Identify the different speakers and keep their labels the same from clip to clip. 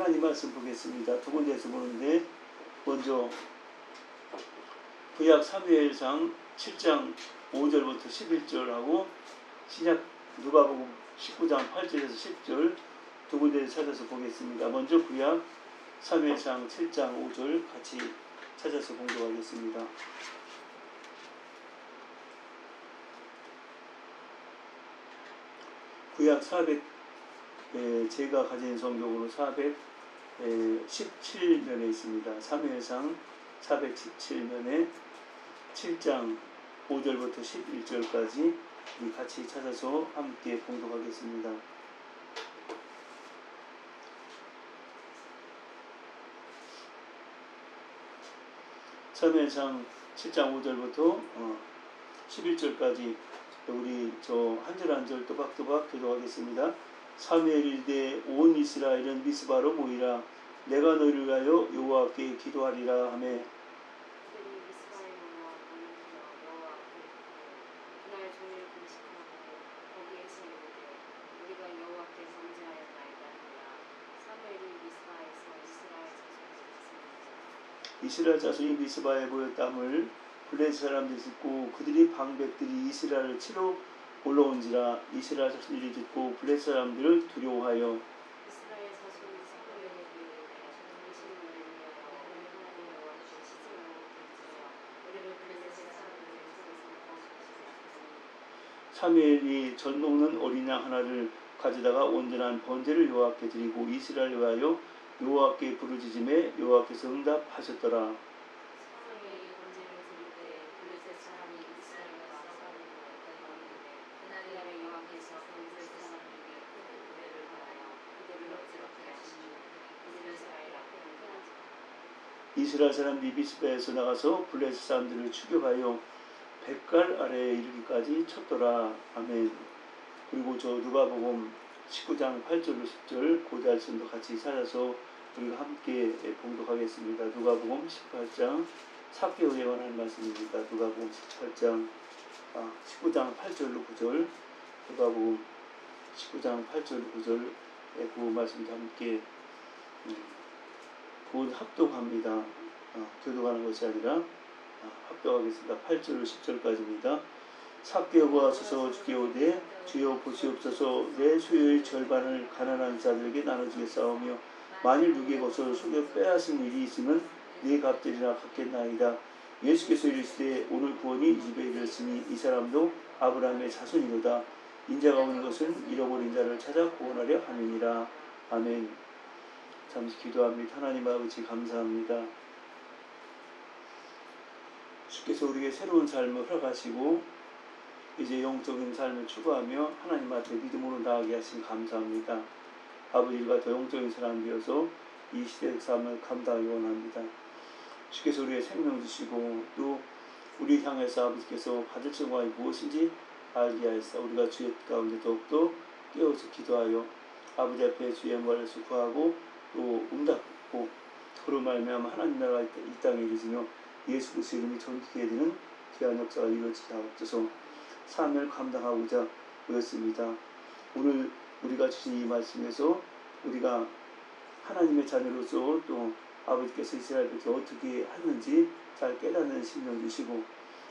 Speaker 1: 하나님 말씀 보겠습니다. 두 군데에서 보는데 먼저 구약 사무엘상 7장 5절부터 11절하고 신약 누가복음 19장 8절에서 10절 두 군데를 찾아서 보겠습니다. 먼저 구약 사무엘상 7장 5절 같이 찾아서 공부하겠습니다. 구약 400 제가 가진 성경으로 417면에 있습니다. 사무엘상 417면에 7장 5절부터 11절까지 같이 찾아서 함께 봉독하겠습니다. 사무엘상 7장 5절부터 11절까지 우리 한 절 한 절 또박또박 교도하겠습니다. 사무엘 이르되 온 이스라엘은 미스바로 모이라. 내가 너희를 위하여 여호와께 기도하리라 하매 이스라엘 자손이 미스바에 모였담을 블레셋 사람들이 듣고 그들이 방백들이 이스라엘을 치러 올라온지라. 이스라엘 자손들이 듣고 블레셋 사람들을 두려워하여 사무엘이 젖 먹는 어린 양 하나를 가져다가 온전한 번제를 여호와께 드리고 이스라엘을 위하여 여호와께 부르짖음에 여호와께서 응답하셨더라. 이스라엘 사람들이 미스바에서 나가서 블레셋 사람들을 추격하여 백갈 아래에 이르기까지 쳤더라. 아멘. 그리고 누가복음 19장 8절로 10절 그 말씀도 같이 찾아서 우리가 함께 봉독하겠습니다. 누가복음 18장 삭개오에 관한 말씀입니다. 누가복음 19장 8절로 9절 누가복음 19장 8절로 9절 그 말씀도 함께 곧 합독합니다. 교독하는 것이 아니라 합독하겠습니다. 8절 10절까지입니다. 삭개오가 와서 주께 오되 주여 보시옵소서 내 소유의 절반을 가난한 자들에게 나눠주겠사오며 만일 누구의 것을 속여 빼앗은 일이 있으면 네 값들이나 갚겠나이다. 예수께서 이르시되 오늘 구원이 이 집에 이르렀으니 이 사람도 아브라함의 자손이로다. 인자가 온 것은 잃어버린 자를 찾아 구원하려 함이니라. 아멘. 잠시 기도합니다. 하나님 아버지 감사합니다. 주께서 우리에게 새로운 삶을 허락하시고 이제 영적인 삶을 추구하며 하나님 앞에 믿음으로 나아가게 하신 감사합니다. 아버지가 더 영적인 사람 되어서 이 시대의 삶을 감당하기 원합니다. 주께서 우리의 생명 주시고 또 우리 향해서 아버지께서 받을 정황이 무엇인지 알게 하여서 우리가 주의 가운데 더욱더 깨어서 기도하여 아버지 앞에 주의 영광을 구하고 또 응답받고 그로 말미암아 하나님 나라가 이 땅에 이르시며 예수 그리스도의 이름이 존귀하게 되는 귀한 역사가 이루어지게 하옵소서. 삶을 감당하고자 모였습니다. 오늘 우리가 주신 이 말씀에서 우리가 하나님의 자녀로서 또 아버지께서 이스라엘 백성 어떻게 하는지 잘 깨닫는 심령 주시고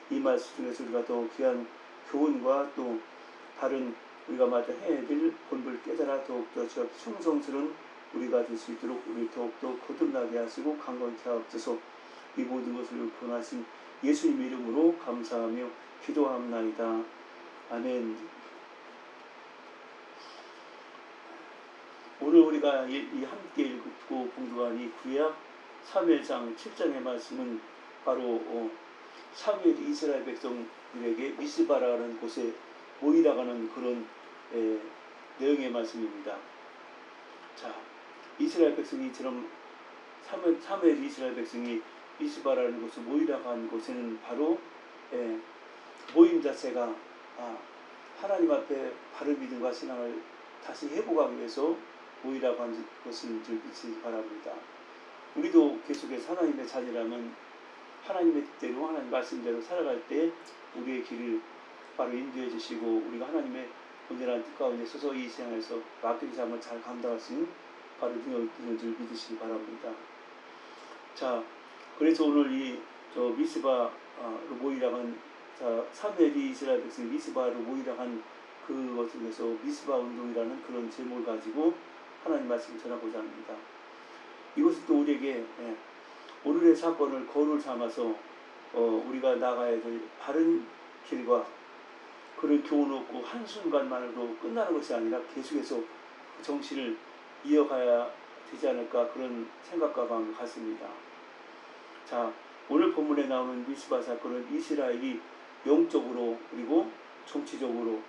Speaker 1: 이 말씀 중에서 우리가 더 귀한 교훈과 또 다른 우리가 마다 해야 될 본분을 깨달아 더욱더 충성스러운 우리가 될 수 있도록 우리 더욱더 거듭나게 하시고 강건케 하옵소서. 이 모든 것을 권하신 예수님의 이름으로 감사하며 기도합나이다. 아멘. 오늘 우리가 함께 읽고 봉독한 이 구약 사무엘상 7장의 말씀은 바로 사무엘이 이스라엘 백성들에게 미스바라는 곳에 모이라가는 그런 내용의 말씀입니다. 자, 이스라엘 백성이 이처럼 사무엘이 이스라엘 백성이 미스바라는 곳에 모이라고 한 곳에는 바로 모임 자체가 하나님 앞에 바른 믿음과 신앙을 다시 회복하기 위해서 모이라고 한 것을 좀 믿으시기 바랍니다. 우리도 계속해서 하나님의 자녀라면 하나님의 뜻대로 하나님 말씀대로 살아갈 때 우리의 길을 바로 인도해 주시고 우리가 하나님의 온전한 뜻 가운데 서서 이 세상에서 맡긴 삶을 잘 감당할 수 있는 바로 되는 줄 믿으시기 바랍니다. 자, 그래서 오늘 이 미스바로 모이라 한 사무엘이 이스라엘 백성이 미스바로 모이라 한 그것에서 미스바 운동이라는 그런 제목을 가지고 하나님 말씀을 전하고자 합니다. 이것은 또 우리에게 오늘의 사건을 거울을 삼아서 우리가 나가야 될 바른 길과 그런 교훈 얻고 한순간만으로 끝나는 것이 아니라 계속해서 그 정신을 이어가야 되지 않을까 그런 생각과 마음을 갖습니다. 자, 오늘 본문에 나오는 미스바 사건은 이스라엘이 영적으로 그리고 정치적으로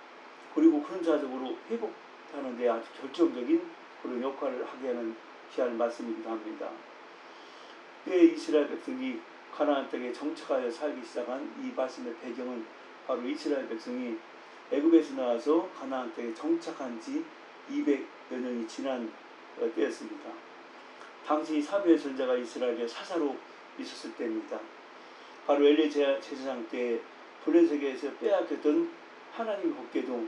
Speaker 1: 그리고 군사적으로 회복하는 데 아주 결정적인 그런 역할을 하게 하는 귀한 말씀이기도 합니다. 때 이스라엘 백성이 가나안 땅에 정착하여 살기 시작한 이 말씀의 배경은 바로 이스라엘 백성이 애굽에서 나와서 가나안 땅에 정착한 지 200여 년이 지난 때였습니다. 당시 사무엘 전자가 이스라엘에 사사로 있었을 때입니다. 바로 엘리 제사장 때 블레셋에서 빼앗겼던 하나님의 법궤도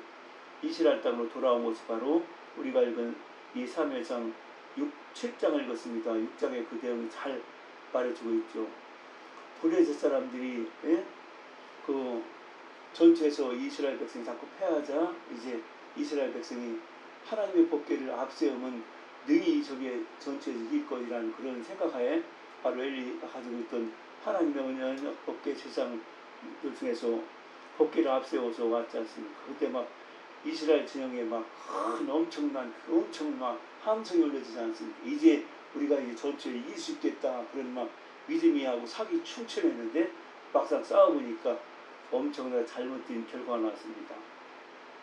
Speaker 1: 이스라엘 땅으로 돌아온 것이 바로 우리가 읽은 이 사무엘상 7장을 읽었습니다. 6장에 그 내용이 잘 말해주고 있죠. 블레셋 사람들이 그 전투에서 이스라엘 백성이 자꾸 패하자 이제 이스라엘 백성이 하나님의 법궤를 앞세우면 능히 저게 전투에서 이길 것이라는 그런 생각하에 바로 엘리가 가지고 있던 하나님의 언약 법궤 제사장들 중에서 법궤를 앞세워서 왔지 않습니까? 그때 막 이스라엘 진영에 막 큰 엄청난 함성이 올려지지 않습니까? 이제 우리가 이제 전투에 이길 수 있겠다 그런 막 믿음이 하고 사기 충천했는데 막상 싸워보니까 엄청나게 잘못된 결과가 나왔습니다.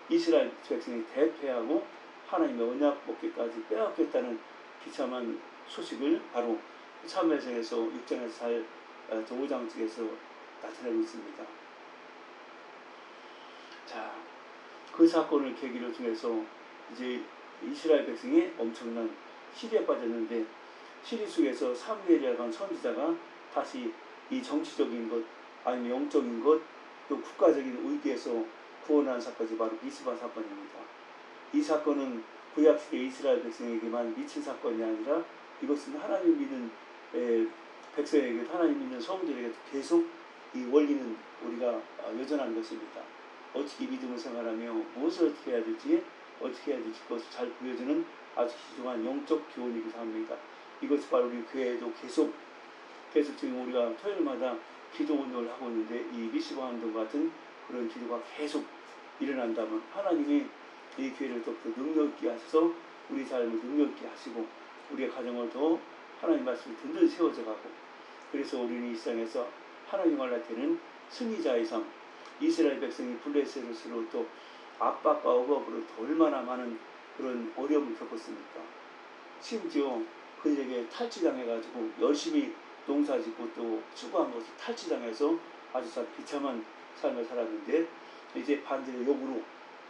Speaker 1: 이스라엘 백성이 대패하고 하나님의 언약 법궤까지 빼앗겼다는 비참한 소식을 바로 사무엘상에서 6장에서 5장 쪽에서 나타내고 있습니다. 자, 그 사건을 계기로 통해서 이제 이스라엘 백성이 엄청난 시리에 빠졌는데 시리 속에서 사무엘이라는 선지자가 다시 이 정치적인 것 아니면 영적인 것 또 국가적인 위기에서 구원한 사건이 바로 미스바 사건입니다. 이 사건은 구약시대 이스라엘 백성에게만 미친 사건이 아니라 이것은 하나님 믿는 백성에게 하나님 믿는 성도들에게 계속 이 원리는 우리가 여전한 것입니다. 어떻게 믿음을 생활하며 무엇을 어떻게 해야 될지 어떻게 해야 될지 그것을 잘 보여주는 아주 귀중한 영적 교훈이기도 합니다. 이것이 바로 우리 교회에도 계속 지금 우리가 토요일마다 기도 운동을 하고 있는데 이 미스바 운동 같은 그런 기도가 계속 일어난다면 하나님이 이 교회를 더욱더 능력있게 하셔서 우리 삶을 능력있게 하시고 우리의 가정을 더 하나님 말씀을 든든히 세워져 가고 그래서 우리는 이 세상에서 하나님을 나타내는 승리자의 삶 이스라엘 백성이 블레셋으로 또 압박과 억압으로 더 얼마나 많은 그런 어려움을 겪었습니까? 심지어 그들에게 탈취당해가지고 열심히 농사짓고 또 수고한 것을 탈취당해서 아주 비참한 삶을 살았는데 이제 반대로 역으로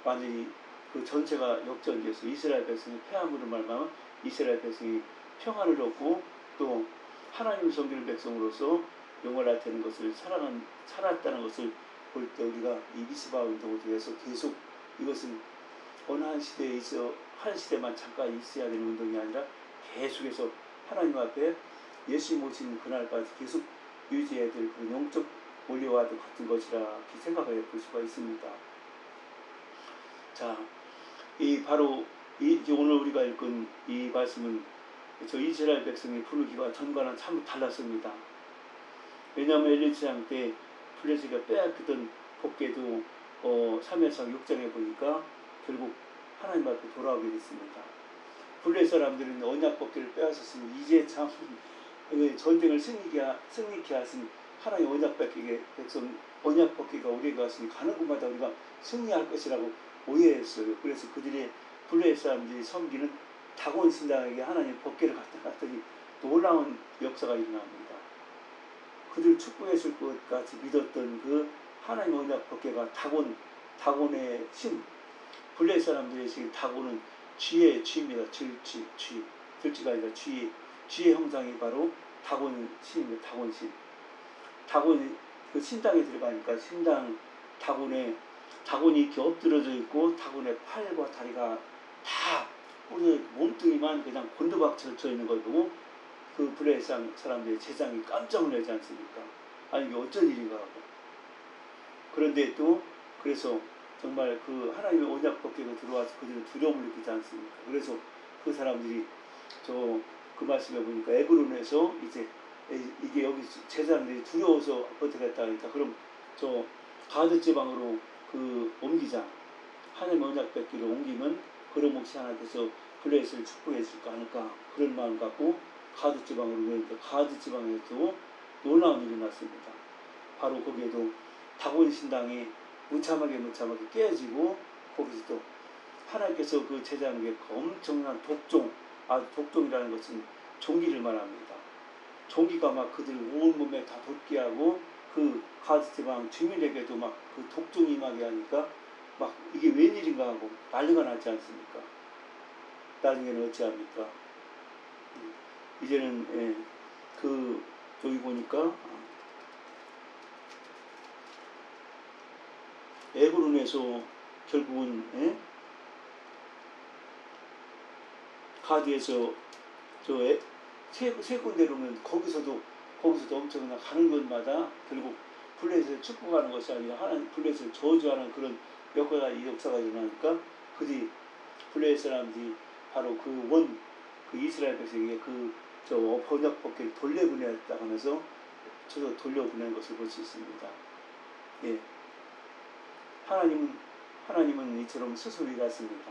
Speaker 1: 완전히 그 전체가 역전돼서 이스라엘 백성이 패함으로 말미암아 이스라엘 백성이 평안을 얻고 또 하나님을 섬기는 백성으로서 영원할 되는 것을 살았다는 것을 볼 때 우리가 이 미스바 운동을 통해서 계속 이것은 어느 한 시대에 있어 한 시대만 잠깐 있어야 되는 운동이 아니라 계속해서 하나님 앞에 예수님 오신 그날까지 계속 유지해야 될 그런 영적 원리와 같은 것이라 이렇게 생각해 볼 수가 있습니다. 자, 바로 오늘 우리가 읽은 이 말씀은 저 이스라엘 백성의 부르기가 전과는 참 달랐습니다. 왜냐하면 엘리 제사장 때 블레셋이 빼앗기던 법궤도 사무엘상 6장에 보니까 결국 하나님 앞에 돌아오게 됐습니다. 블레셋 사람들은 언약 법궤를 빼앗았으니 이제 참 전쟁을 승리케 하신 하나님 언약 법궤가 우리에게 왔으니 가는 곳마다 우리가 승리할 것이라고 오해했어요. 그래서 그들의 블레셋 사람들이 섬기는 다곤 신당에게 하나님 법궤를 갖다 놨더니 놀라운 역사가 일어납니다. 그들 축복했을 것 같이 믿었던 그 하나님 언약 법궤가 다곤의 신 블레셋 사람들의 신 다곤은 쥐의 쥐입니다. 들쥐가 아니라 쥐의 형상이 바로 다곤 신입니다. 다곤 신. 다곤이 그 신당에 들어가니까 신당 다곤이 이렇게 엎드려져 있고 다곤의 팔과 다리가 다 우리 몸뚱이만 그냥 곤두박 젖혀 있는 걸 보고 그 블레셋 사람들의 제장이 깜짝 놀라지 않습니까? 아니 이게 어쩐 일인가 하고. 그런데 또 그래서 정말 그 하나님의 언약 법궤가 들어와서 그들은 두려움을 느끼지 않습니까? 그래서 그 사람들이 그 말씀에 보니까 에그론에서 이제 이게 여기 제사장들이 두려워서 버티겠다 하니까 그럼 저 가드 지방으로 그 옮기자. 하나님의 언약 뵙기를 옮기면 그런 몫이 하나님께서 블레셋을 축복해 줄까 하니까 그런 마음 갖고 가드 지방으로 오니까 가드 지방에도 놀라운 일이 났습니다. 바로 거기에도 다곤 신당이 무참하게 깨지고 거기서도 하나님께서 그 제자에게 엄청난 독종, 독종이라는 것은 종기를 말합니다. 종기가 막 그들 온몸에 다 돋게 하고 그 가드 지방 주민에게도 막 그 독종이 임하게 하니까 막 이게 웬일인가 하고 난리가 나지 않습니까? 나중에는 어찌합니까? 이제는 여기 보니까 에그론에서 결국은 가드에서 세 군데로는 거기서도 엄청나 가는 곳마다 결국 블레셋을 축복하는 것이 아니라 하나님 블레셋을 저주하는 그런 역사가 일어나니까 그들이 블레셋 사람들이 바로 그 이스라엘 백성에게 저 번역 법궤를 돌려보냈다 하면서 저도 돌려보낸 것을 볼 수 있습니다. 예. 하나님은 이처럼 스스로 일하십니다.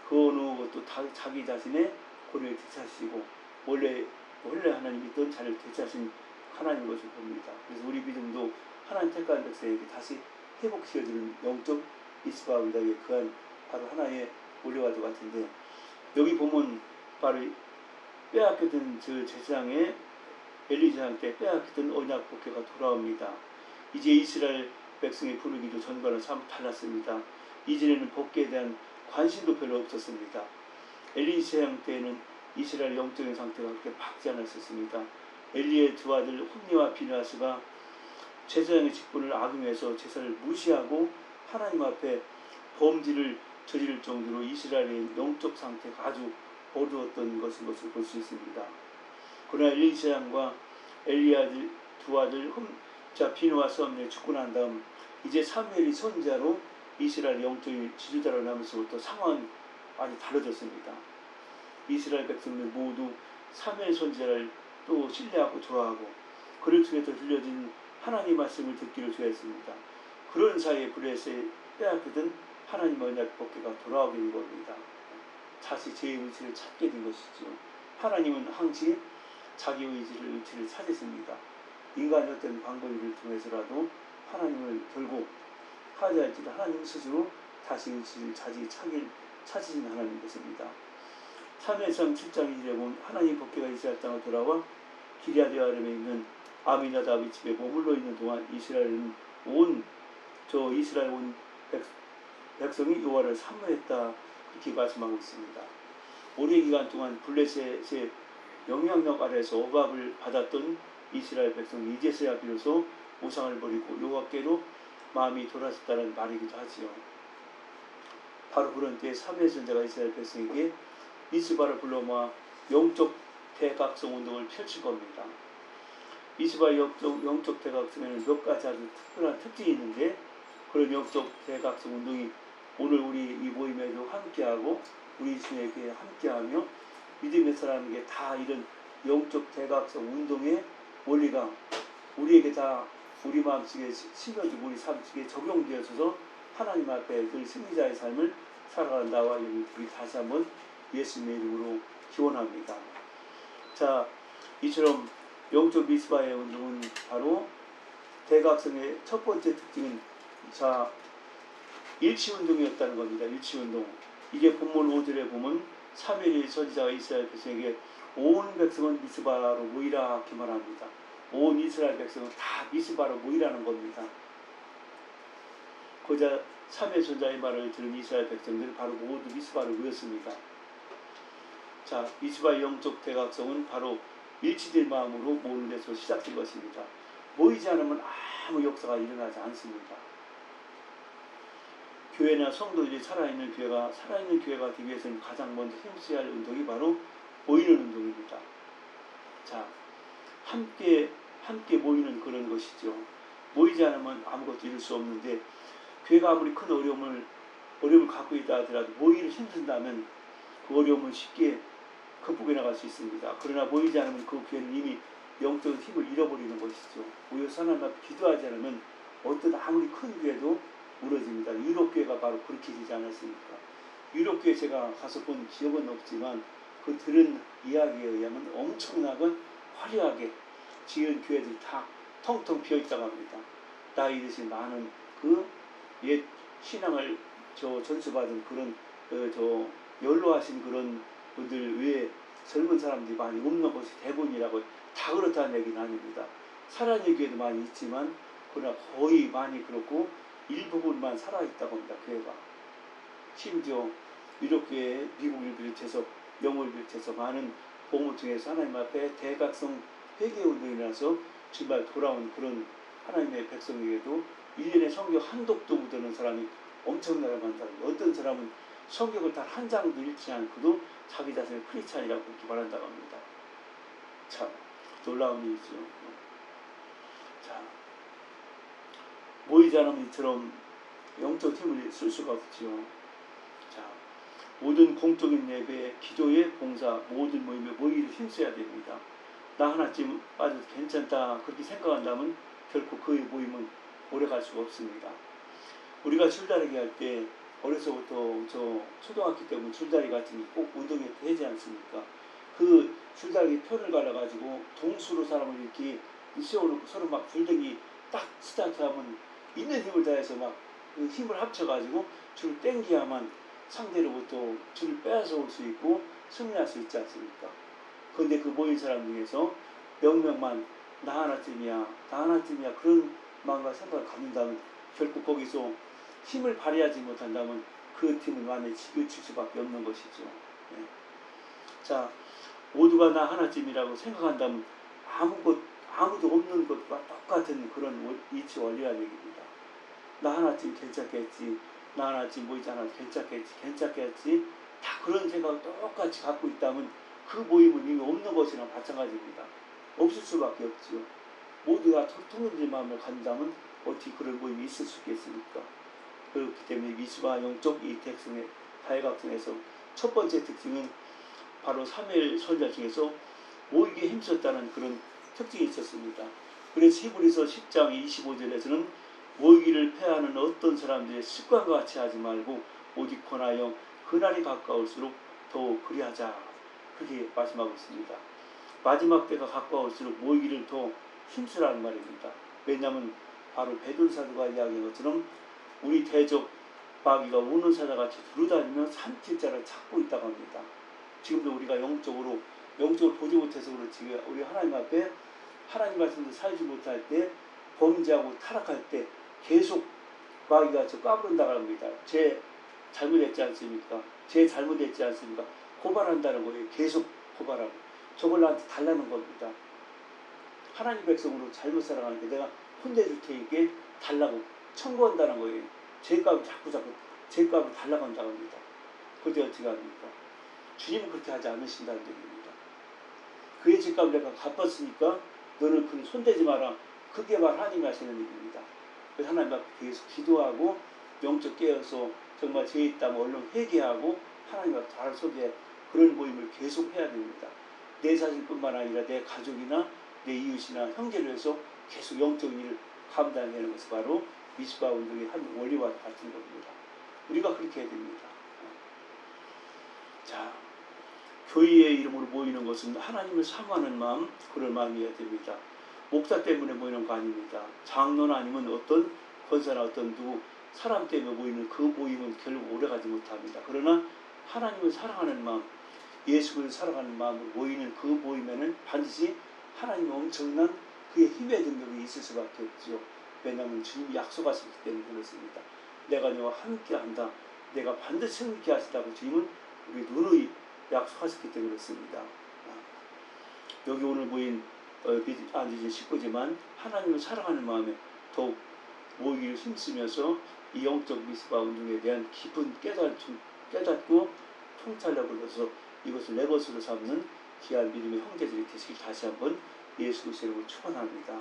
Speaker 1: 그 어느 것도 자기 자신의 고뇌를 되찾으시고 원래 하나님이 있던 자를 되찾으신 하나님 것을 봅니다. 그래서 우리 믿음도 하나님 택한 백성에게 다시 회복시켜주는 영적 이스바 의닭에 그한 바로 하나의 올려가도 같은데 여기 보면 바로 빼앗겼던 저 제사장의 엘리사장 때 빼앗겼던 언약 복궤가 돌아옵니다. 이제 이스라엘 백성의 부르기도 전과는 참 달랐습니다. 이전에는 복궤에 대한 관심도 별로 없었습니다. 엘리사장 때에는 이스라엘 영적인 상태가 그렇게 밝지 않았었습니다. 엘리의 두 아들 홈니와 비느하스가 제사장의 직분을 악용해서 제사를 무시하고 하나님 앞에 범죄를 저지를 정도로 이스라엘의 영적 상태가 아주 어두웠던 것을 볼 수 있습니다. 그러나 엘리사장과 엘리의 두 아들 비느하스 홈니가 죽고 난 다음 이제 사무엘이 선지자로 이스라엘 영적인 지도자로 나면서부터 상황은 많이 달라졌습니다. 이스라엘 백성들 모두 사무엘 선지자를 또 신뢰하고 좋아하고 그를 통해서 들려진 하나님 말씀을 듣기를 좋아했습니다. 그런 사이에 블레셋에 빼앗기던 하나님 언약 법궤가 돌아오게 된 겁니다. 다시 제 의지를 찾게 된 것이죠. 하나님은 항상 자기 의지를 찾으십니다. 인간의 어떤 방법을 통해서라도 하나님을 결국 하지 할지라도 하나님 스스로 다시 의지를 찾으시는 하나님 것입니다. 사무엘상 7장 2절에 보면 하나님 법궤가 이스라엘 땅으로 돌아와 기럇 여아림에 있는 아미나답의 집에 머물러 있는 동안 이스라엘 온 백성이 여호와를 사모했다 그렇게 말씀하고 있습니다. 오랜 기간 동안 블레셋의 영향력 아래에서 억압을 받았던 이스라엘 백성이 이제서야 비로소 우상을 버리고 여호와께로 마음이 돌아섰다는 말이기도 하지요. 바로 그런 때에 사무엘 선지자가 이스라엘 백성에게 미스바를 불러 모아 영적 대각성 운동을 펼칠 겁니다. 미스바의 영적 대각성에는 몇 가지 아주 특별한 특징이 있는데 그런 영적 대각성 운동이 오늘 우리 이 모임에도 함께하고 우리 주에게 함께하며 믿음의 사람에게 다 이런 영적 대각성 운동의 원리가 우리에게 다 우리 마음속에 심어지고 우리 삶 속에 적용되어서 하나님 앞에 늘 승리자의 삶을 살아가는 나와 여러분들이 다시 한번 예수님의 이름으로 기원합니다. 자, 이처럼 영적 미스바의 운동은 바로 대각성의 첫 번째 특징은 일치운동이었다는 겁니다. 일치운동. 이게 본문 5절에 보면 사무엘이 선지자가 이스라엘 백성에게 온 백성은 미스바로 모이라 이렇게 말합니다. 온 이스라엘 백성은 다 미스바로 모이라는 겁니다. 그자 사무엘 선지자의 말을 들은 이스라엘 백성들은 바로 모두 미스바로 모였습니다. 자, 미스바의 영적 대각성은 바로 일치된 마음으로 모이는 데서 시작된 것입니다. 모이지 않으면 아무 역사가 일어나지 않습니다. 교회나 성도들이 살아있는 교회가 되기 위해서는 가장 먼저 힘써야 할 운동이 바로 모이는 운동입니다. 자, 함께 모이는 그런 것이죠. 모이지 않으면 아무것도 이룰 수 없는데, 교회가 아무리 큰 어려움을 갖고 있다 하더라도 모이를 힘쓴다면 그 어려움은 쉽게 극복해 나갈 수 있습니다. 그러나 모이지 않으면 그 교회는 이미 영적인 힘을 잃어버리는 것이죠. 모여서 하나님 앞에 기도하지 않으면 어떤 아무리 큰 교회도 무너집니다. 유럽교회가 바로 그렇게 되지 않았습니까? 유럽교회 제가 가서 본 기억은 없지만 그 들은 이야기에 의하면 엄청나게 화려하게 지은 교회들이 다 텅텅 비어있다고 합니다. 나이 드신 많은 그 옛 신앙을 전수받은 그런 연로하신 그런 분들 외에 젊은 사람들이 많이 없는 것이 대부분이라고, 다 그렇다는 얘기는 아닙니다. 살아있는 교회도 많이 있지만 그러나 거의 많이 그렇고 일부분만 살아있다고 합니다. 교회가. 심지어 유럽교회, 미국을 비롯해서 영어를 비롯해서 많은 복음을 통해서 하나님 앞에 대각성 회개운동이 나서 정말 돌아온 그런 하나님의 백성에게도 1년에 성경 한 독도 못 읽는 사람이 엄청나게 많다. 어떤 사람은 성경을 단 한 장도 읽지 않고도 자기 자신을 크리스찬이라고 그렇게 말한다고 합니다. 참 놀라운 일이죠. 자, 모이지 않으면 이처럼 영적 힘을 쓸 수가 없죠. 자, 모든 공적인 예배, 기도의 봉사, 모든 모임에 모이를 힘써야 됩니다. 나 하나쯤 빠져도 괜찮다 그렇게 생각한다면 결코 그의 모임은 오래 갈 수가 없습니다. 우리가 줄다리기 할 때 어려서부터 초등학교 때문에 줄다리기 같은 게 꼭 운동에 되지 않습니까? 그 줄다리기 편을 갈아가지고 동수로 사람을 이렇게 세워놓고 서로 막 줄다리기 딱 스타트하면 있는 힘을 다해서 막 그 힘을 합쳐가지고 줄을 땡겨야만 상대로부터 줄을 빼앗아 올 수 있고 승리할 수 있지 않습니까? 그런데 그 모인 사람 중에서 몇 명만 나 하나쯤이야 그런 마음과 생각을 갖는다면 결국 거기서 힘을 발휘하지 못한다면 그 팀은 완전히 지겨칠 수밖에 없는 것이죠. 네. 자, 모두가 나 하나쯤이라고 생각한다면 아무도 없는 것과 똑같은 그런 이치 원리라는 얘기입니다. 나 하나쯤 괜찮겠지, 나 하나쯤 모이지 않아도 괜찮겠지 다 그런 생각을 똑같이 갖고 있다면 그 모임은 이미 없는 것이랑 마찬가지입니다. 없을 수밖에 없죠. 모두가 통일된 마음을 갖는다면 어떻게 그런 모임이 있을 수 있겠습니까? 그렇기 때문에 미수가 영적 이택성의 다해각성에서 첫 번째 특징은 바로 3일 선자 중에서 모이기에 힘썼다는 그런 특징이 있었습니다. 그래서 히브리서 10장 25절에서는 모이기를 폐하는 어떤 사람들의 습관과 같이 하지 말고 오직 권하여 그날이 가까울수록 더욱 그리하자, 그렇게 말씀하고 있습니다. 마지막 때가 가까울수록 모이기를 더 힘쓰라는 말입니다. 왜냐하면 바로 베드로 사도가 이야기한 것처럼 우리 대적 마귀가 우는 사자같이 두루다니며 산길자를 찾고 있다고 합니다. 지금도 우리가 영적으로 보지 못해서 그렇지, 우리 하나님 앞에 하나님 말씀을 살지 못할 때, 범죄하고 타락할 때 계속 마귀가 까부른다고 합니다. 제 잘못했지 않습니까? 고발한다는 거예요. 계속 고발하고. 저걸 나한테 달라는 겁니다. 하나님 백성으로 잘못 살아가는데 내가 혼내줄 테니까 달라고 청구한다는 거예요. 죄값을 자꾸 죄값을 달라고 한다고 합니다. 그때 어떻게 합니까? 주님은 그렇게 하지 않으신다는 얘기입니다. 그의 죄값을 내가 갚았으니까 너는 그 손대지 마라. 그게 바로 하나님이 하시는 일입니다. 그래서 하나님 앞에 계속 기도하고 영적 깨어서 정말 죄 있다면 얼른 회개하고 하나님 앞에 잘 서게, 그런 모임을 계속 해야 됩니다. 내 자신뿐만 아니라 내 가족이나 내 이웃이나 형제를 위해서 계속 영적인 일을 감당하는 것이 바로 미스바 운동의 한 원리와 같은 겁니다. 우리가 그렇게 해야 됩니다. 자, 교회의 이름으로 모이는 것은 하나님을 사모하는 마음, 그런 마음이어야 됩니다. 목사 때문에 모이는 거 아닙니다. 장로나 아니면 어떤 권사나 어떤 누구 사람 때문에 모이는 그 모임은 결국 오래가지 못합니다. 그러나 하나님을 사랑하는 마음, 예수를 사랑하는 마음으로 모이는 그 모임에는 반드시 하나님의 엄청난 그의 힘의 능력이 있을 수밖에 없죠. 왜냐하면 주님이 약속하셨기 때문에 그렇습니다. 내가 너와 함께한다. 내가 반드시 함께 하시다고 주님은 우리 누누이 약속하셨기 때문에 그렇습니다. 여기 오늘 모인 앉으신 식구지만 하나님을 사랑하는 마음에 더욱 모이기를 힘쓰면서 이 영적 미스바 운동에 대한 깊은 깨닫고 통찰력을 얻어서 이것을 내 것으로 삼는 귀한 믿음의 형제들이 되시길 다시 한번 예수 그리스도의 이름으로 축원합니다.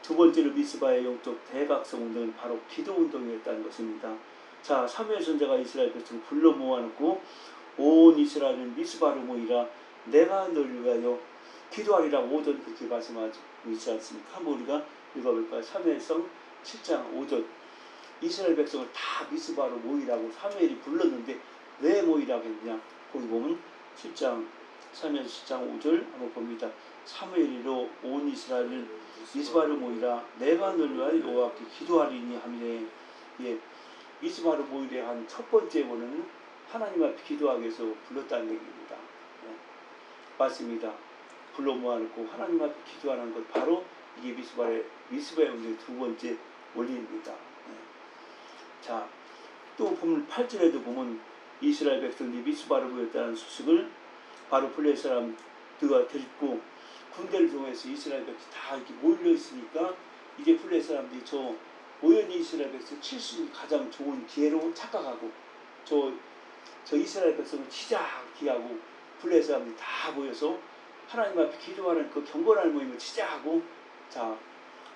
Speaker 1: 두 번째로 미스바의 영적 대각성 운동은 바로 기도 운동이었다는 것입니다. 자, 사무엘 선지자가 이스라엘 백성을 불러 모아놓고 온 이스라엘은 미스바로 모이라 내가 너를 위하여 기도하리라고 5절 그렇게 말씀하고 있지 않습니까? 한번 우리가 읽어볼까요? 사무엘상 7장 5절. 이스라엘 백성을 다 미스바로 모이라고 사무엘이 불렀는데 왜 모이라고 했냐? 거기 보면 사무엘 7장 5절 한번 봅니다. 사무엘이로 온 이스라엘을 미스바로 모이라 내가 너를 위하여 여호와께 기도하리니 하미네. 예, 미스바로 모이려 한 첫 번째 원인은 하나님 앞에 기도하기 위해서 불렀다는 얘기입니다. 예, 맞습니다. 불러 모아놓고 하나님 앞에 기도하는 것 바로 이게 미스바의 운동의 두 번째 원리입니다. 예. 자, 또 보면 8절에도 보면 이스라엘 백성들이 미스바로 모였다는 소식을 바로 블레셋 사람들과 듣고 군대를 동해서 이스라엘 백성 다 이렇게 몰려 있으니까 이제 블레셋 사람들이 저 모여있는 이스라엘 백성 칠 수 있는 가장 좋은 기회로 착각하고 저 이스라엘 백성을 치자 기하고 블레셋 사람들이 다 모여서 하나님 앞에 기도하는 그 경건한 모임을 치자하고 자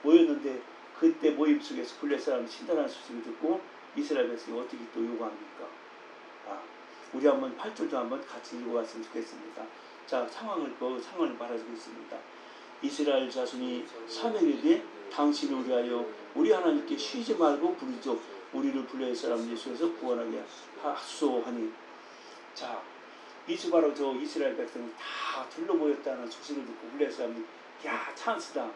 Speaker 1: 모였는데 그때 모임 속에서 블레셋 사람이 신단하는 소식을 듣고 이스라엘 백성이 어떻게 또 요구합니까? 우리 한번 8절도 한번 같이 읽어봤으면 좋겠습니다. 자, 상황을 말해주고 있습니다. 이스라엘 자손이 사무엘에게 당신을 위하여 우리 하나님께 쉬지 말고 부르짖어 우리를 블레셋 사람 예수에서 구원하게 하소하니. 자, 미스바로 저 이스라엘 백성이 다 둘러 모였다는 소식을 듣고 블레셋 사람이 야 찬스다.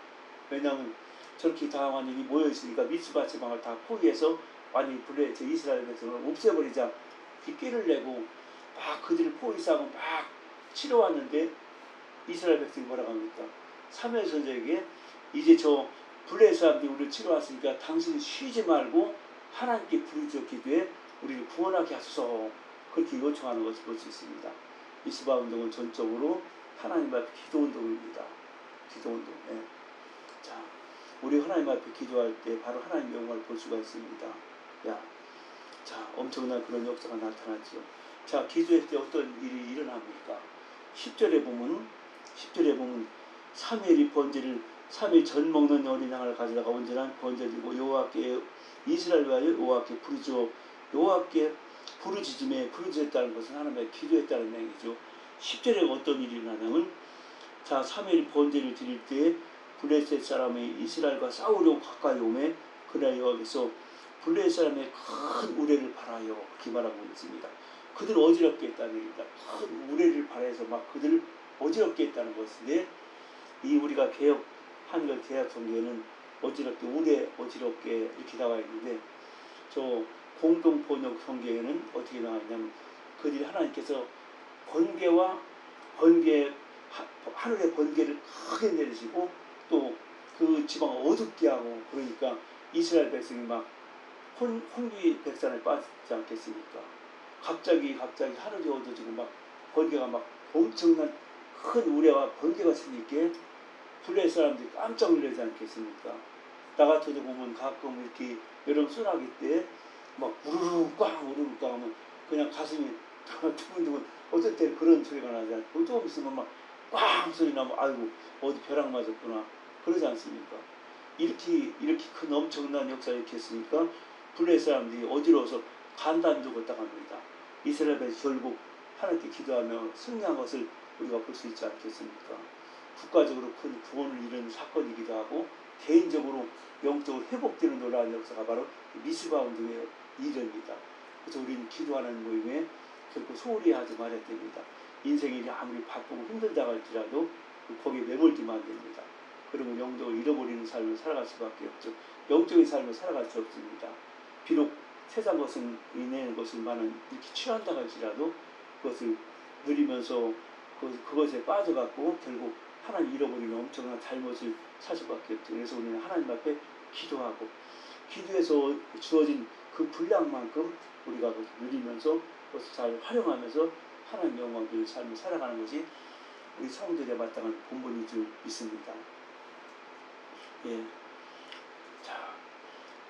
Speaker 1: 왜냐하면 저렇게 다양한 일이 모여 있으니까 미스바 지방을 다 포위해서 완전히 블레셋 이스라엘 백성을 없애버리자. 끼를 내고 막 그들을 포위하고 막 치러왔는데 이스라엘 백성이 뭐라고 합니까? 사무엘 선지자에게 이제 저 블레셋 사람들이 우리를 치러왔으니까 당신이 쉬지 말고 하나님께 부르짖어 기도해 우리를 구원하게 하소서 그렇게 요청하는 것을 볼 수 있습니다. 미스바 운동은 전적으로 하나님 앞에 기도 운동입니다. 기도 운동. 예. 자, 우리 하나님 앞에 기도할 때 바로 하나님의 영광을 볼 수가 있습니다. 자, 엄청난 그런 역사가 나타났죠. 자, 기도할 때 어떤 일이 일어납니까? 10절에 보면 사무엘이 번제를 3일 전 먹는 어린 양을 가져다가 온전한 번제 들고 여호와께 이스라엘 위하여 여호와께 부르짖어 여호와께 부르짖었다는 것은 하나님의 기도했다는 얘기죠. 10절에 어떤 일이 일어나냐면 자, 사무엘이 번제를 드릴 때 블레셋 사람이 이스라엘과 싸우려고 가까이 오매 그날 여호와께서 블레셋 사람의 큰 우레를 바라요. 그렇게 말하고 있습니다. 그들을 어지럽게 했다는 얘기입니다. 큰 우레를 바라서 막 그들을 어지럽게 했다는 것인데 이 우리가 한글 개혁 성경에는 어지럽게 우레 어지럽게 이렇게 나와 있는데 저 공동 번역 성경에는 어떻게 나와 있냐면 그들이 하나님께서 하늘의 번개를 크게 내리시고 또 그 지방을 어둡게 하고 그러니까 이스라엘 백성이 막 혼비 백산에 빠지지 않겠습니까? 갑자기 하늘이 어두워지고 막 번개가 막 엄청난 큰 우레와 번개가 생기게 블레셋 사람들이 깜짝 놀라지 않겠습니까? 나 같아도 보면 가끔 이렇게 여름 소나기 때 막 우르르 꽝 하면 그냥 가슴이 두근두근 어떨 때 그런 소리가 나지 않고 좀 있으면 막 꽝 소리 나면 아이고 어디 벼락 맞았구나 그러지 않습니까? 이렇게 큰 엄청난 역사를 일으켰으니까 블레셋 사람들이 어지러워서 간담이 죽었다고 합니다. 이스라엘 백성이 결국 하나님께 기도하며 승리한 것을 우리가 볼 수 있지 않겠습니까? 국가적으로 큰 구원을 이룬 사건이기도 하고 개인적으로 영적으로 회복되는 놀라운 역사가 바로 미스바 운동의 일입니다. 그래서 우리는 기도하는 모임에 결코 소홀히 하지 말아야 됩니다. 인생이 아무리 바쁘고 힘들다고 할지라도 거기에 매몰되면 안 됩니다. 그러면 영적을 잃어버리는 삶을 살아갈 수밖에 없죠. 영적인 삶을 살아갈 수 없습니다. 비록 세상 것은 인내는 것을 많은 이렇게 취한다고 할지라도 그것을 누리면서 그것에 빠져갖고 결국 하나님 잃어버리는 엄청난 잘못을 살 수밖에 없죠. 그래서 우리는 하나님 앞에 기도하고 기도에서 주어진 그 분량만큼 우리가 그것을 누리면서 그것을 잘 활용하면서 하나님 영광의 삶을 살아가는 것이 우리 성도들의 마땅한 본분인 줄 믿습니다. 예. 자,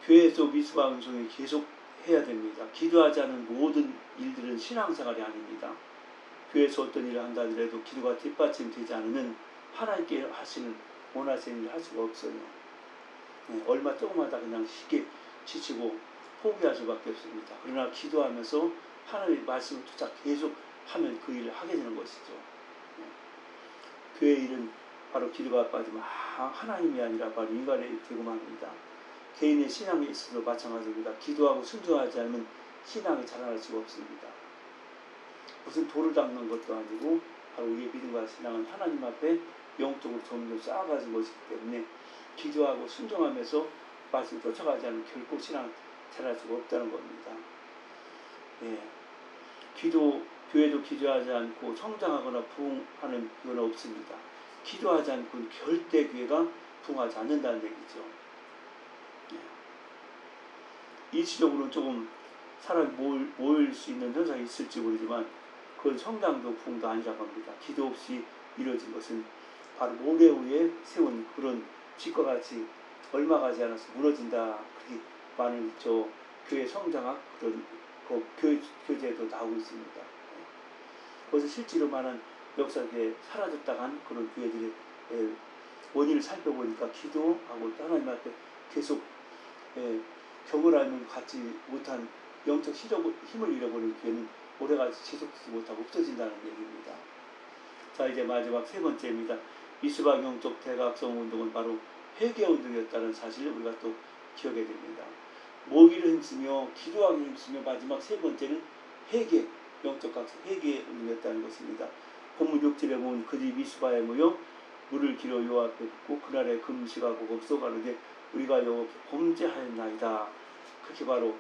Speaker 1: 교회에서 미스바 운송이 계속 해야 됩니다. 기도하지 않은 모든 일들은 신앙생활이 아닙니다. 교회에서 어떤 일을 한다 하더라도 기도가 뒷받침되지 않으면 하나님께 하시는 원하시는 일을 할 수가 없어요. 얼마 조금 하다 그냥 쉽게 지치고 포기할 수밖에 없습니다. 그러나 기도하면서 하나님의 말씀을 투자 계속 하면 그 일을 하게 되는 것이죠. 교회 일은 바로 기도가 빠지면 하나님이 아니라 바로 인간이 되고만 합니다. 개인의 신앙에 있어도 마찬가지입니다. 기도하고 순종하지 않으면 신앙이 자라날 수가 없습니다. 무슨 돌을 닦는 것도 아니고 바로 우리의 믿음과 신앙은 하나님 앞에 영적으로 점점 쌓아가진 것이기 때문에 기도하고 순종하면서 말씀 쫓아가지 않으면 결코 신앙 자랄 수가 없다는 겁니다. 교회도 기도하지 않고 성장하거나 부흥하는 건 없습니다. 기도하지 않고는 절대 교회가 부흥하지 않는다는 얘기죠. 일시적으로는 조금 사람이 모일 수 있는 현상이 있을지 모르지만 그건 성장도 부흥도 아니라고 합니다. 기도 없이 이루어진 것은 바로 모래 위에 세운 그런 집과 같이 얼마 가지 않아서 무너진다. 그렇게 많은 교회 성장학 그런 교재에도 나오고 있습니다. 그것은 실제로 많은 역사에 사라졌다 한 그런 교회들의 원인을 살펴보니까 기도하고 하나님 앞에 계속 경을 갖지 못한 영적 힘을 잃어버린 교회는 오래가지 지속되지 못하고 없어진다는 얘기입니다. 자, 이제 마지막 세 번째입니다. 미스바 영적 대각성 운동은 바로 회개 운동이었다는 사실을 우리가 또 기억해야 됩니다. 모기를 힘쓰며 기도하기 힘쓰며 마지막 세 번째는 회개, 영적 각성 회개 운동이었다는 것입니다. 본문 6절에 보면 그들이 미스바에 모여 물을 길어 여호와 앞에 붓고 그날에 금식하고 법소가로되 우리가 여호와께 범죄하였나이다. 그렇게 바로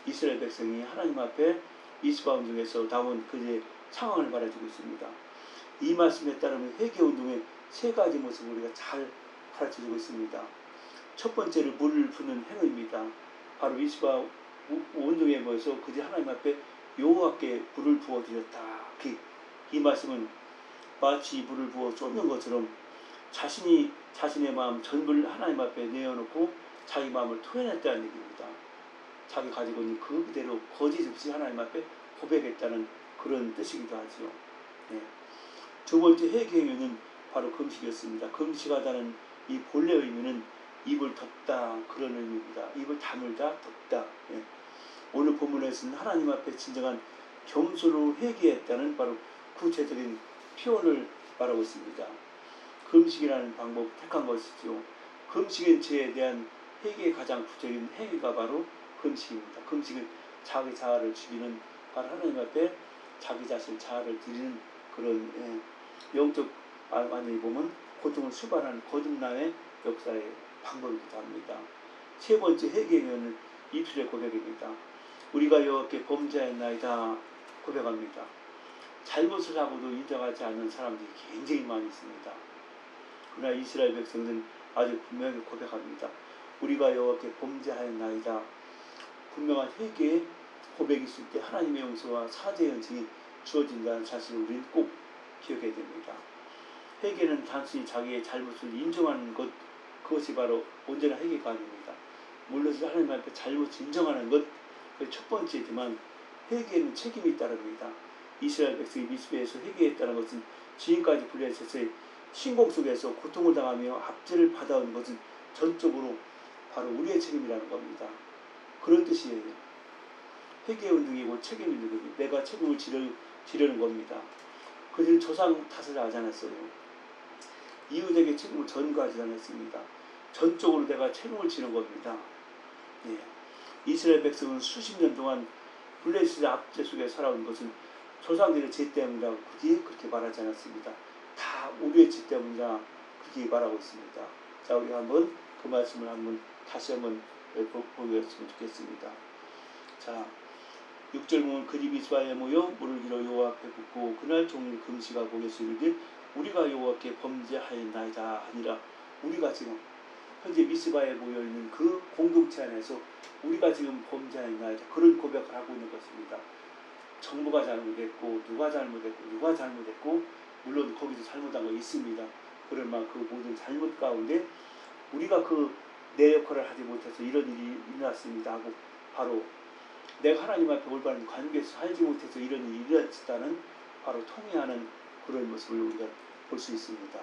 Speaker 1: 이스라엘 백성이 하나님 앞에 미스바 운동에서 나온 그의 상황을 말해주고 있습니다. 이 말씀에 따르면 회개 운동의 세 가지 모습을 우리가 잘 가르쳐주고 있습니다. 첫 번째로 물을 부는 행위입니다. 바로 미스바 운동에 모여서 그들이 하나님 앞에 여호와께 물을 부어드렸다. 이 말씀은 마치 물을 부어 쏟는 것처럼 자신의 마음 전부를 하나님 앞에 내어놓고 자기 마음을 토해냈다는 얘기입니다. 자기 가지고 있는 그대로 거짓 없이 하나님 앞에 고백했다는 그런 뜻이기도 하죠. 두 번째 회개 행위는 바로 금식이었습니다. 금식하다는 이 본래 의미는 입을 덮다 그런 의미입니다. 입을 다물다 덮다. 오늘 본문에서는 하나님 앞에 진정한 겸손으로 회개했다는 바로 구체적인 표현을 말하고 있습니다. 금식이라는 방법을 택한 것이죠. 금식인 죄에 대한 회개의 가장 구체적인 행위가 바로 금식입니다. 금식은 자기 자아를 죽이는 바로 하나님 앞에 자기 자신 자아를 드리는 그런 영적 안에 보면 고통을 수반하는 거듭남의 역사의 방법이기도 합니다. 세 번째 회개는 입술의 고백입니다. 우리가 여호와께 범죄하였나이다 고백합니다. 잘못을 하고도 인정하지 않는 사람들이 굉장히 많이 있습니다. 그러나 이스라엘 백성은 아주 분명히 고백합니다. 우리가 여호와께 범죄하였나이다. 분명한 회개의 고백이 있을 때 하나님의 용서와 사죄의 은총이 주어진다는 사실을 우리는 꼭 기억해야 됩니다. 회개는 단순히 자기의 잘못을 인정하는 것, 그것이 바로 온전한 회개가 아닙니다. 물론 하나님 앞에 잘못을 인정하는 것, 그게 첫 번째지만 회개에는 책임이 따릅니다. 이스라엘 백성이 미스바에서 회개했다는 것은 지금까지 블레셋의 신곡 속에서 고통을 당하며 압제를 받아온 것은 전적으로 바로 우리의 책임이라는 겁니다. 그런 뜻이에요. 회개 운동이고 책임 운동이고 내가 책임을 지려는 겁니다. 그들은 조상 탓을 하지 않았어요. 이웃에게 책임을 전가하지 않았습니다. 전적으로 내가 책임을 지는 겁니다. 이스라엘 백성은 수십 년 동안 블레셋의 압제 속에 살아온 것은 조상들의 죄 때문이라고 그렇게 말하지 않았습니다. 다 우리의 죄 때문이라 그렇게 말하고 있습니다. 자, 우리 한번 그 말씀을 다시 한번 보였으면 좋겠습니다. 자, 6절 보면 그들이 미스바에 모여 물을 길어 여호와 앞에 붓고 그날 종일 금식하고 예수이르되 우리가 여호와께 범죄하였나이다 하니라. 우리가 지금 현재 미스바에 모여있는 그 공동체 안에서 우리가 지금 범죄하였나이다 그런 고백을 하고 있는 것입니다. 정부가 잘못했고 누가 잘못했고 물론 거기서 잘못한 거 있습니다. 그러나 그 모든 잘못 가운데 우리가 그 내 역할을 하지 못해서 이런 일이 일어났습니다 하고 바로 내가 하나님 앞에 올바른 관계에서 살지 못해서 이런 일이 일어났다는 바로 통회하는 그런 모습을 우리가 볼 수 있습니다.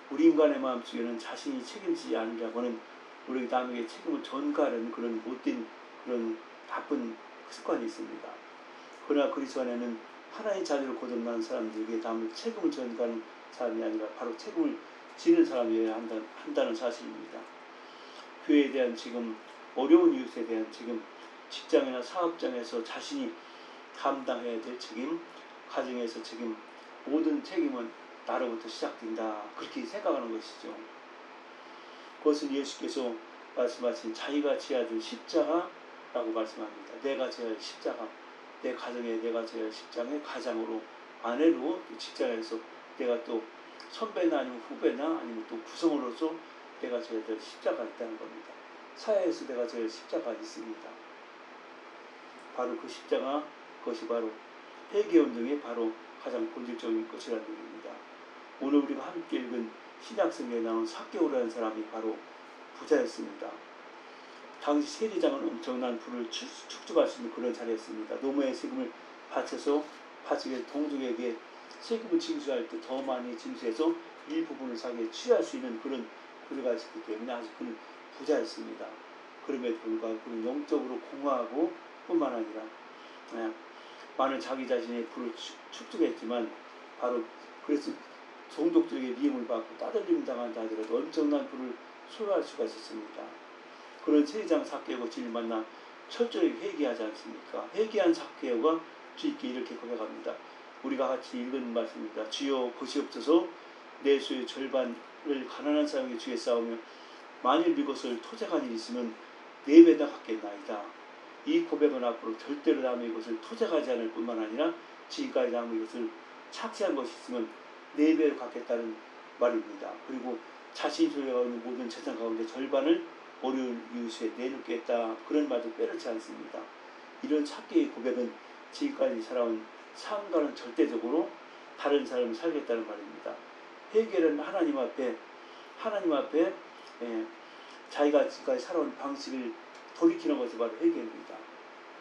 Speaker 1: 우리 인간의 마음속에는 자신이 책임지지 않으려고는 우리 남에게 책임을 전가하는 그런 못된 그런 나쁜 습관이 있습니다. 그러나 그리스도 안에는 하나의 자리로 거듭나는 사람들에게 남의 책임을 전가하는 사람이 아니라 바로 책임을 지는 사람이어야 한다는 사실입니다. 교회에 대한 책임, 어려운 이웃에 대한 책임, 직장이나 사업장에서 자신이 감당해야 될 책임, 가정에서 책임, 모든 책임은 나로부터 시작된다. 그렇게 생각하는 것이죠. 그것은 예수께서 말씀하신 자기가 지어야 될 십자가라고 말씀합니다. 내가 지어야 할 십자가, 내 가정에 내가 지어야 할 십자가의 가장으로, 아내로, 직장에서 내가 또 선배나 아니면 후배나 아니면 또 구성으로서 내가 지어야 될 십자가가 있다는 겁니다. 사회에서 내가 지어야 할 십자가가 있습니다. 바로 그 십자가, 그것이 바로 회개운동의 바로 가장 본질적인 것이라는 얘기입니다. 오늘 우리가 함께 읽은 신약성경에 나온 삭개오라는 사람이 바로 부자였습니다. 당시 세리장은 엄청난 부를 축적할 수 있는 그런 자리였습니다. 노무의 세금을 바쳐서 바치게 동족에게 세금을 징수할 때 더 많이 징수해서 일부분을 자기에 취할 수 있는 그런 부류가 있었기 때문에 아주 그는 부자였습니다. 그럼에도 불구하고 그는 영적으로 공허하고 뿐만 아니라 많은 자기 자신의 부를 축적했지만 바로 그래서 종족들에게 미움을 받고 따돌림 당한다 하더라도 엄청난 부를 소유할 수가 있었습니다. 그런 세리장 삭개오가 주님을 만나 철저히 회개하지 않습니까? 회개한 삭개오가 주님께 이렇게 고백합니다. 우리가 같이 읽은 말씀입니다. 주여 보시옵소서, 내 소유의 절반을 가난한 사람에게 주겠사오며 만일 이것을 토색한 일이 있으면 4배나 갚겠나이다. 이 고백은 앞으로 절대로 남의 것을 토색하지 않을 뿐만 아니라 지금까지 남의 것을 착취한 것이 있으면 4배로 갚겠다는 말입니다. 그리고 자신이 소유하고 있는 모든 재산 가운데 절반을 어려운 이웃에 내놓겠다. 그런 말도 빼놓지 않습니다. 이런 삭개의 고백은 지금까지 살아온 삶과는 절대적으로 다른 삶을 살겠다는 말입니다. 회개는 하나님 앞에 자기가 지금까지 살아온 방식을 돌이키는 것이 바로 회개입니다.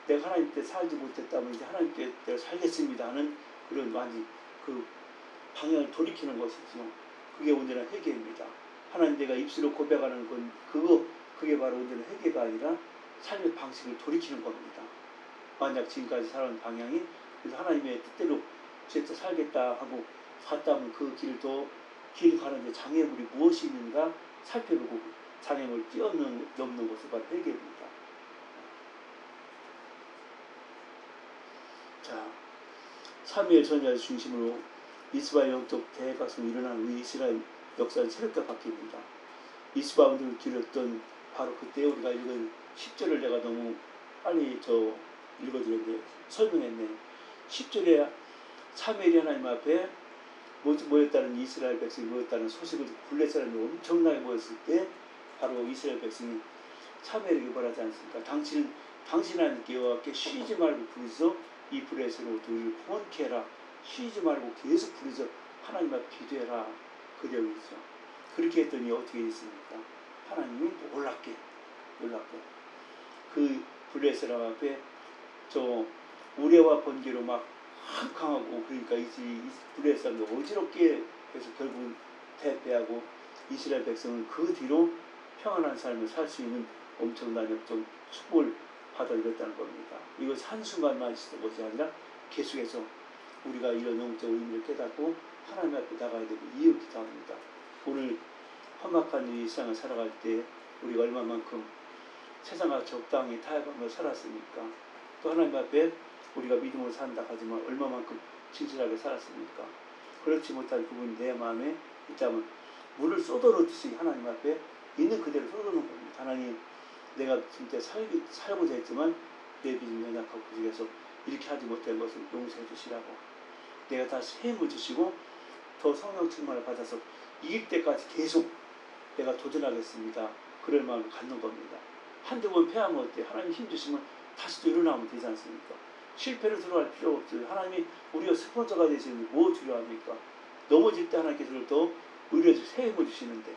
Speaker 1: 내가 하나님 때 살지 못했다면 이제 하나님 때 내가 살겠습니다 하는 그런 완전 그 방향을 돌이키는 것이죠. 그게 온전한 회개입니다. 하나님 내가 입술로 고백하는 건 그게 바로 온전한 회개가 아니라 삶의 방식을 돌이키는 겁니다. 만약 지금까지 살아온 방향이 그래서 하나님의 뜻대로 진짜 살겠다 하고 갔다면 그 길 가는데 장애물이 무엇이 있는가 살펴보고 장애물을 뛰어넘는 것이 바로 회개입니다. 자, 사무엘 전야를 중심으로 미스바의 영적 대각성이 일어난 후에 이스라엘 역사는 새롭게 바뀝니다. 미스바 운동을 길었던 바로 그때 우리가 읽은 10절을 내가 너무 빨리 읽어드렸는데 설명했네. 10절에 사무엘이 하나님 앞에 모였다는 이스라엘 백성이 모였다는 소식을 듣고 블레 사람이 엄청나게 모였을 때 바로 이스라엘 백성이 사무엘에게 말하지 않습니까? 당신 하나님께 여호와께 쉬지 말고 부르짖어 이 블레셋으로부터 우리를 구원케 해라. 쉬지 말고 계속 부르짖어 하나님 앞에 기도해라. 그 내용이죠. 그렇게 했더니 어떻게 됐습니까? 하나님이 놀랍게 그 블레셋 사람 앞에 우레와 번개로 막 강하고 그러니까 이 블레셋 사람도 어지럽게 해서 결국은 대패하고 이스라엘 백성은 그 뒤로 평안한 삶을 살 수 있는 엄청난 역적 축복을 받아 이뤘다는 겁니다. 이것이 한순간만 있었던 것이 아니라 계속해서 우리가 이런 영적 의미를 깨닫고 하나님 앞에 나가야 되고 이어기도 합니다. 오늘 험악한 이 세상을 살아갈 때 우리가 얼마만큼 세상과 적당히 타협하며 살았습니까? 또 하나님 앞에 우리가 믿음으로 산다 하지만 얼마만큼 진실하게 살았습니까? 그렇지 못한 부분이 내 마음에 있다면 물을 쏟아놓듯이 하나님 앞에 있는 그대로 쏟아놓는 겁니다. 하나님, 내가 진짜 살고자 했지만 내 믿음이 연약하고 부족해서 이렇게 하지 못한 것을 용서해 주시라고, 내가 다시 힘을 주시고 더 성령 충만을 받아서 이길 때까지 계속 내가 도전하겠습니다. 그럴 마음을 갖는 겁니다. 한두 번 패하면 어때? 하나님 힘 주시면 다시 또 일어나면 되지 않습니까? 실패를 들어갈 필요가 없어요. 하나님이 우리가 스폰서가 되시는 뭐 필요합니까? 넘어질 때 하나님께서 더 의뢰해서 세움을 주시는데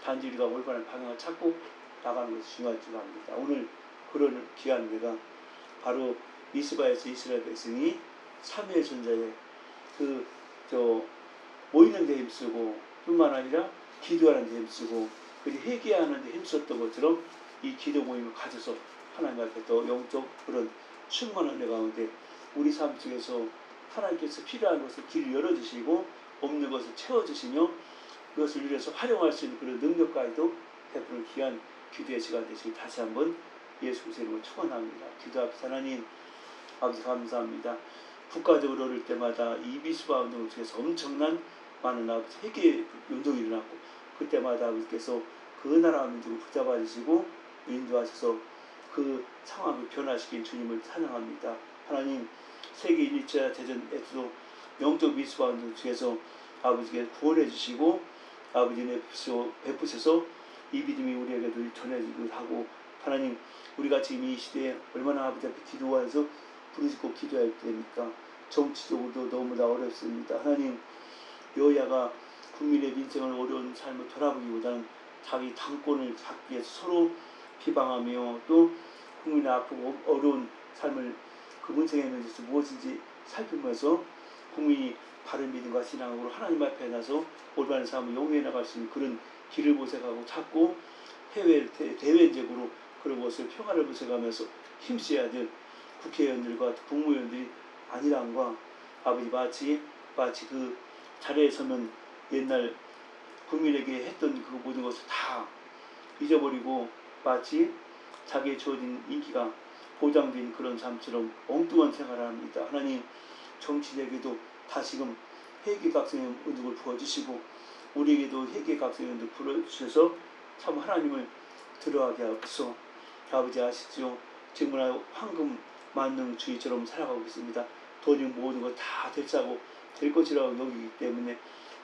Speaker 1: 단지 우리가 올바른 방향을 찾고 나가는 것이 중요할 줄 압니다. 오늘 그런 귀한 예가 바로 미스바에서 이스라엘 백성이 삼위의 존재에 모이는 데 힘쓰고 뿐만 아니라 기도하는 데 힘쓰고 그리고 회개하는 데 힘썼던 것처럼 이 기도 모임을 가져서 하나님 앞에 더 영적 그런 충만한 데 가운데 우리 삶 속에서 하나님께서 필요한 것을 길을 열어주시고 없는 것을 채워주시며 그것을 위해서 활용할 수 있는 그런 능력까지도 베푸는 귀한 기도의 시간 되시길 다시 한번 예수 그리스도의 이름으로 축원합니다. 기도합시다. 하나님 아버지 감사합니다. 국가적으로 어릴 때마다 이 미스바 운동 중에서 엄청난 많은 아버지 회개 운동이 일어났고 그때마다 아버지께서 그 나라 민족을 붙잡아 주시고 인도하셔서 그 상황을 변화시킨 주님을 찬양합니다. 하나님 세계 1차 대전에서도 영적 미스바 운동 중에서 아버지께 구원해 주시고 아버지의 베푸셔서 이 믿음이 우리에게도 전해지기도 하고 하나님 우리가 지금 이 시대에 얼마나 아버지 앞에 기도해서 부르짖고 기도할 때입니까? 정치적으로도 너무나 어렵습니다. 하나님 여야가 국민의 민생을 어려운 삶을 돌아보기보다는 자기 당권을 잡기 위해서 서로 비방하며 또 국민의 아프고 어려운 삶을 그 문제에 있는지 무엇인지 살피면서 국민이 바른 믿음과 신앙으로 하나님 앞에 나서 올바른 삶을 용해해 나갈 수 있는 그런 길을 모색하고 찾고 해외 대외적으로 그런 것을 평화를 모색하면서 힘써야 될 국회의원들과 국무위원들이 아니란과 아버지 마치 그 자리에 서면 옛날 국민에게 했던 그 모든 것을 다 잊어버리고 마치 자기의 주어진 인기가 보장된 그런 삶처럼 엉뚱한 생활을 합니다. 하나님 정치적에도 다시금 회개각성의 은총을 부어주시고 우리에게도 회개각성의 은총을 부어주셔서 참 하나님을 들어가게 하옵소서. 아버지 아시죠? 정말 황금 만능주의처럼 살아가고 있습니다. 돈이 모든 걸 다 되찾고 될 것이라고 여기기 때문에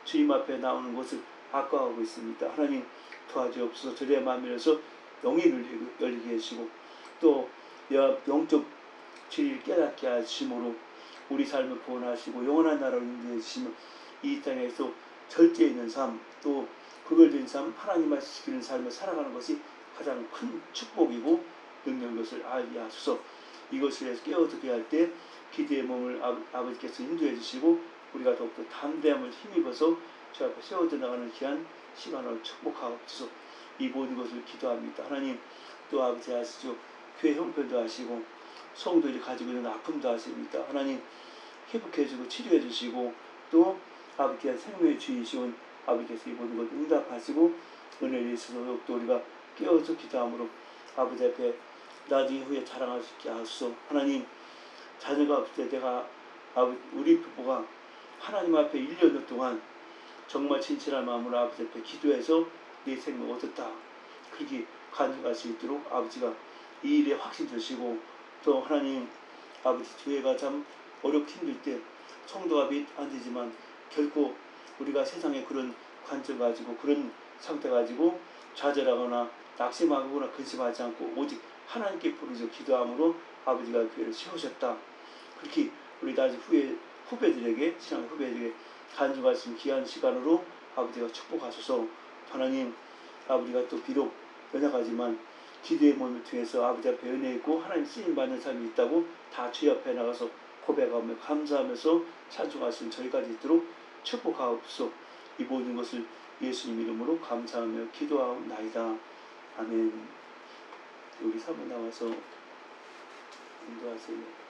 Speaker 1: 주님 앞에 나오는 것을 아까워하고 있습니다. 하나님 도와주옵소서. 저의 마음에서 영이 열리게 해주시고 또 영적 진리를 깨닫게 하심으로 우리 삶을 구원하시고 영원한 나라를 인도해 주시며 이 땅에서 절제 있는 삶 또 구별된 삶 하나님만 지키는 삶을 살아가는 것이 가장 큰 축복이고 능력인 것을 알게 하소서. 이것을 깨어듣게 할 때 기도의 몸을 아버지께서 인도해 주시고 우리가 더욱더 담대함을 힘입어서 주 앞에 세워져 나가는 귀한 시간을 축복하옵소서. 이 모든 것을 기도합니다. 하나님 또 아버지 아시죠? 교회 형편도 하시고 성도들이 가지고 있는 아픔도 하십니다. 하나님 회복해 주고 치료해 주시고 또 아버지께서 생명의 주인이시온 아버지께서 이 모든 것을 응답하시고 은혜를 있어서 또 우리가 깨어서 기도함으로 아버지 앞에 나중에 후에 자랑할 수 있게 하소서. 하나님 자녀가 없을 때 내가 우리 부부가 하나님 앞에 1년 동안 정말 진실한 마음으로 아버지 앞에 기도해서 내 생명을 얻었다. 그렇게 간증할 수 있도록 아버지가 이 일에 확신 주시고 또 하나님 아버지 교회가 참 어렵고 힘들 때 성도가 및 안 되지만 결코 우리가 세상에 그런 관점 가지고 그런 상태 가지고 좌절하거나 낙심하거나 근심하지 않고 오직 하나님께 부르짖어 기도함으로 아버지가 교회를 세우셨다. 그렇게 우리 나중 후배들에게 신앙 후배들에게 간증할 수 있는 귀한 시간으로 아버지가 축복하소서. 하나님 아버지가 또 비록 연약하지만 기도의 몸을 통해서 아버지 앞에 은혜 있고 하나님 쓰임 받는 삶이 있다고 다 주 앞에 나가서 고백하며 감사하면서 찬송할 수 있는 저희까지 있도록 축복하옵소서. 이 모든 것을 예수님 이름으로 감사하며 기도하옵나이다. 아멘. 우리 사모 나와서 인도하세요.